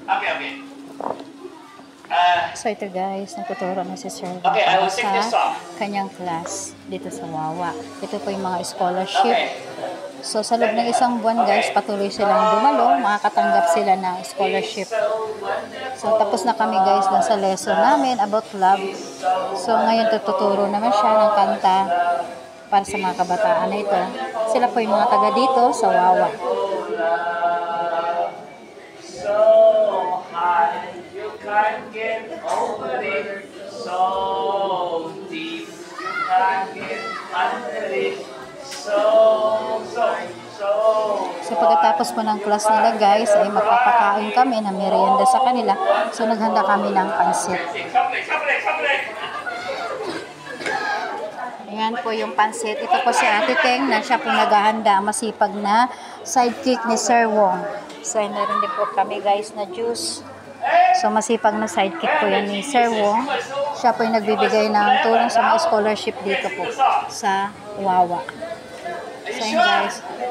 Okay, okay. So ito guys, nagtuturo na si Sir Okay, I will sa take this off. kanyang class dito sa Wawa. Ito po yung mga scholarship. Okay. So sa loob ng isang buwan guys, patuloy silang dumalo, makakatanggap sila ng scholarship. So tapos na kami guys dun sa lesson namin about love. So ngayon tututuro naman siya ng kanta para sa mga kabataan na ito. Sila po yung mga taga dito sa Wawa. So high, you can't get over it. So deep, you can't get under it. So So pagkatapos po ng class nila guys, ay magpapakain kami ng merienda sa kanila. So naghanda kami ng pansit. Ayan po yung pansit. Ito po si Ate Teng na siya po naghahanda. Masipag na sidekick ni Sir Wong. So meron din po kami guys na juice. So masipag na sidekick po yan ni Sir Wong. Siya po yung nagbibigay ng tulong sa mga scholarship dito po sa Wawa. So yun guys.